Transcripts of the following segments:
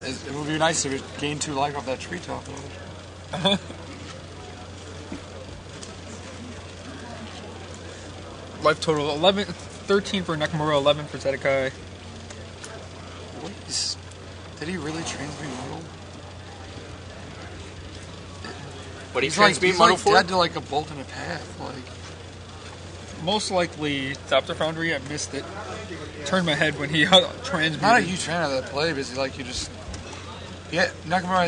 It would be nice if it gained 2 life off that treetop. Life total 13 for Nakamura, 11 for Zatikaj. What did he really transmute Muddle? What he transmute Muddle for? He's dead to like a bolt in a path. Most likely Thopter Foundry. I missed it. Turned my head when he transmuted. Not a huge fan of that play because Nakamura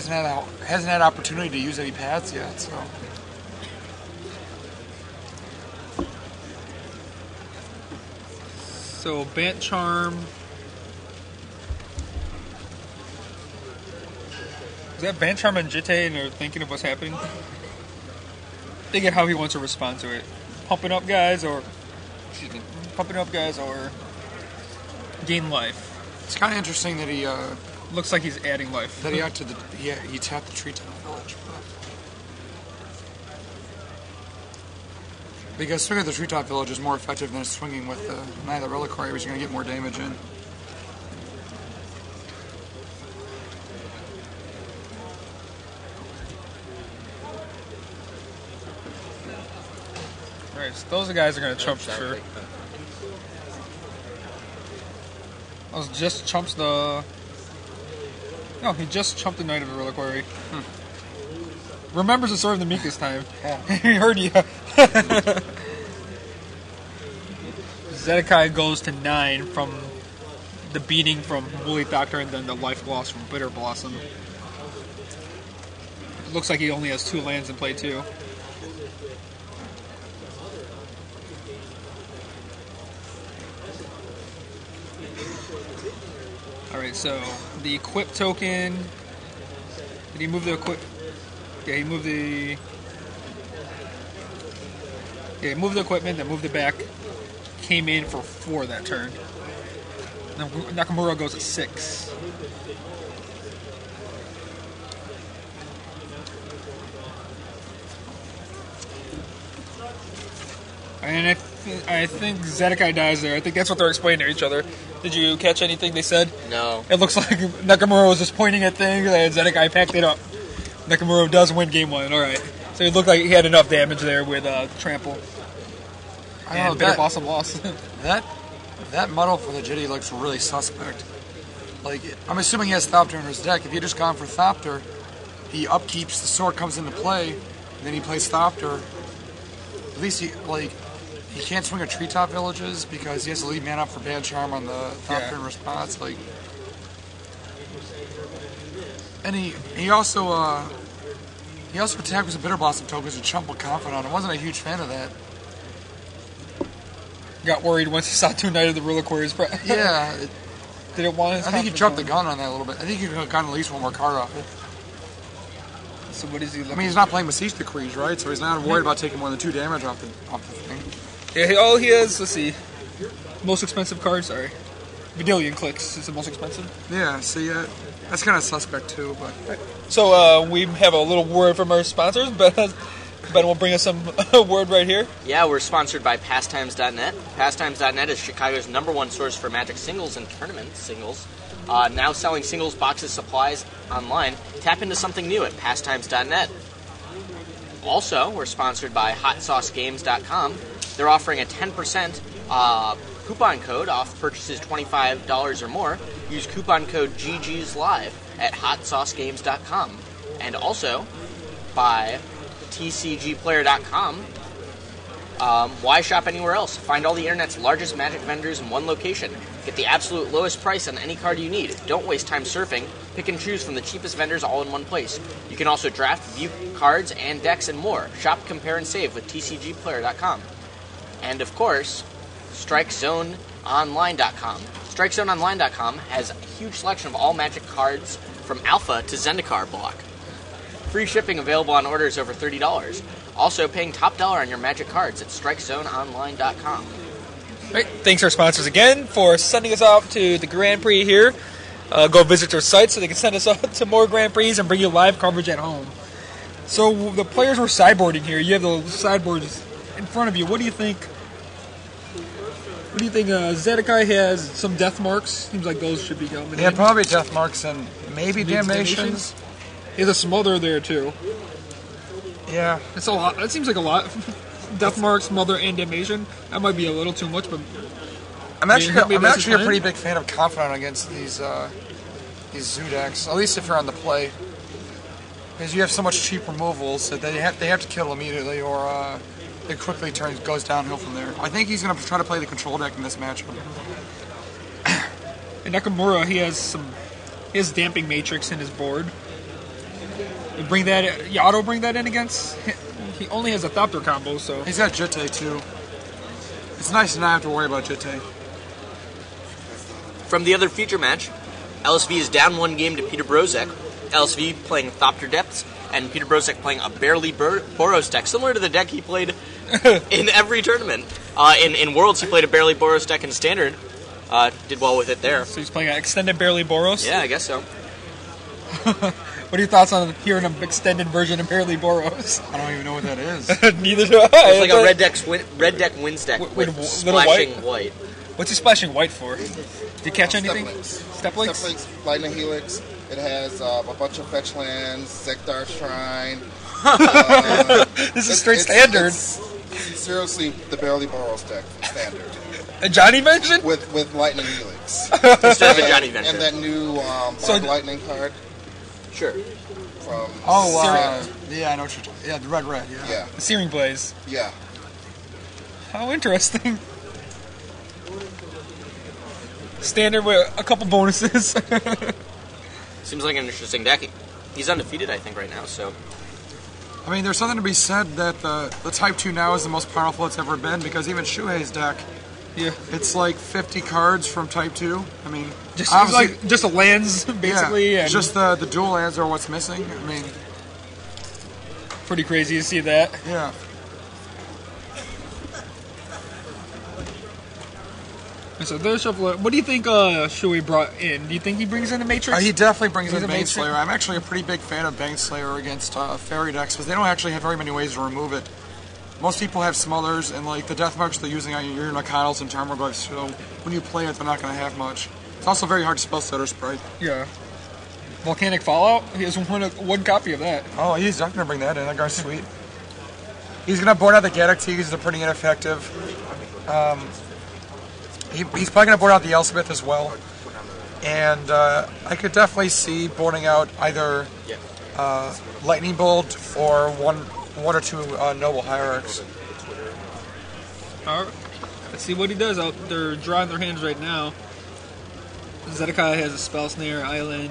hasn't had opportunity to use any paths yet. So Bant Charm. Is that Bant Charm and Jitte and they're thinking of what's happening? Thinking how he wants to respond to it. Pumping up guys or gain life. It's kind of interesting that he looks like he's adding life. That he tapped the treetop village. Because swinging at the treetop village is more effective than swinging with the Knight of the Reliquary, which you're going to get more damage in. Alright, so those guys are going to chump for sure. Those just chumps the... No, he just chumped the Knight of the Reliquary. Remembers to serve the meek this time. He heard you. Zatikaj goes to 9 from the beating from Woolly Doctor and then the life loss from Bitter Blossom. It looks like he only has 2 lands in play too. Alright, so the equip token. Did he move the equip? Yeah, he moved the... Yeah, he moved the equipment, then moved it back. Came in for 4 that turn. Now Nakamura goes at 6. And I think Zatikaj dies there. I think that's what they're explaining to each other. Did you catch anything they said? No. It looks like Nakamura was just pointing at things and Zatikaj packed it up. Nakamura does win game 1. Alright. So it looked like he had enough damage there with Trample. And Bitter Blossom loss. That muddle for the Jitty looks really suspect. Like, I'm assuming he has Thopter in his deck. If he had just gone for Thopter, he upkeeps, the sword comes into play, and then he plays Thopter. At least he can't swing at treetop villages because he has to leave mana up for Bad Charm on the Thopter in response. And he also attacked with the Bitter Blossom tokens and Chump with Confidant. I wasn't a huge fan of that. Got worried once he saw 2 Knight of the Reliquaries. Yeah. Didn't want his I think he jumped the gun on that a little bit. I think he could have gotten at least 1 more card off it. So what is he looking I mean, he's not playing Besiege Decrees, right? So he's not worried about taking more than 2 damage off the thing. Yeah, all he has, let's see, most expensive card, sorry. Vidillion Clicks is the most expensive. Yeah, see, that's kind of suspect too, but... So we have a little word from our sponsors, but Ben will bring us some word right here. Yeah, we're sponsored by Pastimes.net. Pastimes.net is Chicago's #1 source for Magic singles and tournament singles. Now selling singles, boxes, supplies online. Tap into something new at Pastimes.net. Also, we're sponsored by HotSauceGames.com. They're offering a 10% coupon code off purchases $25 or more. Use coupon code GGsLive at HotSauceGames.com. And also by TCGPlayer.com. Why shop anywhere else? Find all the internet's largest Magic vendors in one location. Get the absolute lowest price on any card you need. Don't waste time surfing. Pick and choose from the cheapest vendors all in one place. You can also draft, view cards and decks and more. Shop, compare, and save with TCGPlayer.com. And of course, StrikeZoneOnline.com. StrikeZoneOnline.com has a huge selection of all Magic cards from Alpha to Zendikar block. Free shipping available on orders over $30. Also paying top dollar on your Magic cards at StrikeZoneOnline.com. Right, thanks our sponsors again for sending us out to the Grand Prix here. Go visit their site so they can send us out to more Grand Prix and bring you live coverage at home. So the players were sideboarding here. You have the sideboards in front of you. What do you think? Zatikaj has some death marks. Seems like those should be going. Yeah, probably death marks and maybe Damnations. He has a smother there too. Yeah. It's a lot. That seems like a lot. Death Mark, Smother, and Damnation. That might be a little too much, but I'm actually that's his a plan? pretty big fan of Confidant against these zoo decks. At least if you're on the play, because you have so much cheap removals that they have to kill immediately, or it quickly goes downhill from there. I think he's going to try to play the control deck in this matchup. And Nakamura, he has Damping Matrix in his board. You auto bring that in against. He only has a Thopter combo, so He's got Jitte too. It's nice to not have to worry about Jitte. From the other feature match, LSV is down 1 game to Peter Brozek. LSV playing Thopter Depths, and Peter Brozek playing a Barely Boros deck, similar to the deck he played in every tournament. In Worlds, he played a Barely Boros deck in Standard. Did well with it there. he's playing an extended Barely Boros. Yeah, I guess so. What are your thoughts on hearing an extended version of Barely Boros? I don't even know what that is. Neither do I. It's like a red deck wins deck with little splashing white. What's he splashing white for? Did you catch anything? Step Links, Lightning Helix. It has a bunch of fetch lands, Zekdar Shrine. This is straight standard. It's seriously the Barely Boros deck standard. A Johnny mentioned? With Lightning Helix. Instead of a Johnny Venture. And that new Lightning card Sure. from yeah, I know what you're talking. Yeah, the red. yeah. The Searing Blaze. Yeah. How interesting. Standard with a couple bonuses. Seems like an interesting deck. He's undefeated, I think, right now, so... I mean, there's something to be said that the Type 2 now is the most powerful it's ever been, because even Shuuei's deck, Yeah. it's like 50 cards from Type 2. I mean, Just obviously- like just a lands basically, yeah, and just the dual lands are what's missing. I mean, pretty crazy to see that. yeah. And so there's what do you think Shuuei brought in? Do you think he brings in the Matrix? He definitely brings in a Matrix. Baneslayer. I'm actually a pretty big fan of Baneslayer against fairy decks, because they don't actually have very many ways to remove it. Most people have Smothers, and like the death marks they're using on your Nakatals and Tarmogoyfs, so when you play it, they're not going to have much. It's also very hard to spell Stutter Sprite. Yeah. Volcanic Fallout? He has one copy of that. Oh, he's definitely going to bring that in. That guy's sweet. He's going to board out the Gaddock they're pretty ineffective. He's probably going to board out the Elspeth as well. And I could definitely see boarding out either Lightning Bolt or one or two Noble Hierarchs. Alright. Let's see what he does out there. Drawing their hands right now. Zatikaj has a Spell Snare, Island.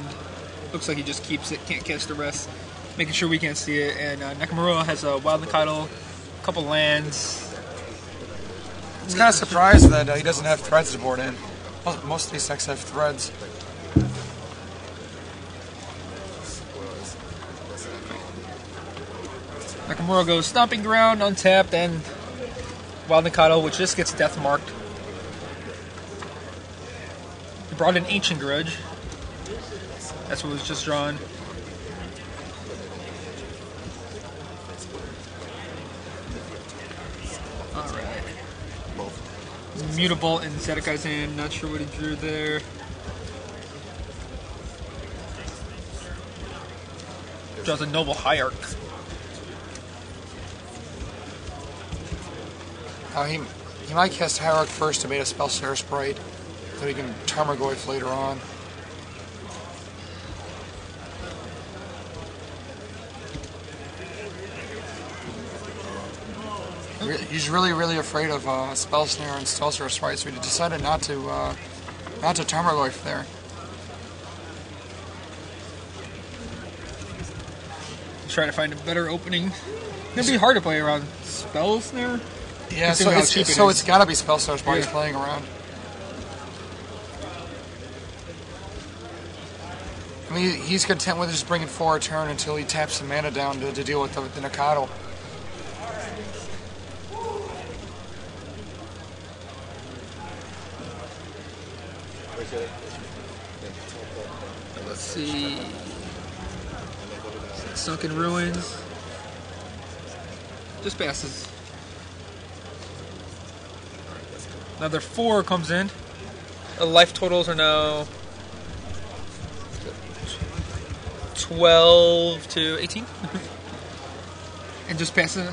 Looks like he just keeps it, can't catch the rest. Making sure we can't see it. And Nakamura has a Wild Nakatl, a couple lands. I was kind of surprised that he doesn't have threads to board in. Most of these decks have threads. Nakamura goes Stomping Ground, untapped, and Wild Nakatl, which just gets death marked. He brought in Ancient Grudge. That's what was just drawn. Alright. Mutable in Zatikai's hand, not sure what he drew there. Draws a Noble Hierarch. He might cast Hierarch first to make a Spell Snare Sprite, so he can Tarmogoyf later on. He's really afraid of Spell Snare and Spell Snare Sprite, so he decided not to Tarmogoyf there. Try to find a better opening. It's gonna be hard to play around Spell Snare. Yeah, so it's got to be Spell Snare Sprite he's playing around. I mean, he's content with just bringing 4 a turn until he taps some mana down to deal with the Nakatl. Let's see. Sunken Ruins. Just passes. Another 4 comes in. The life totals are now 12 to 18. And just pass it.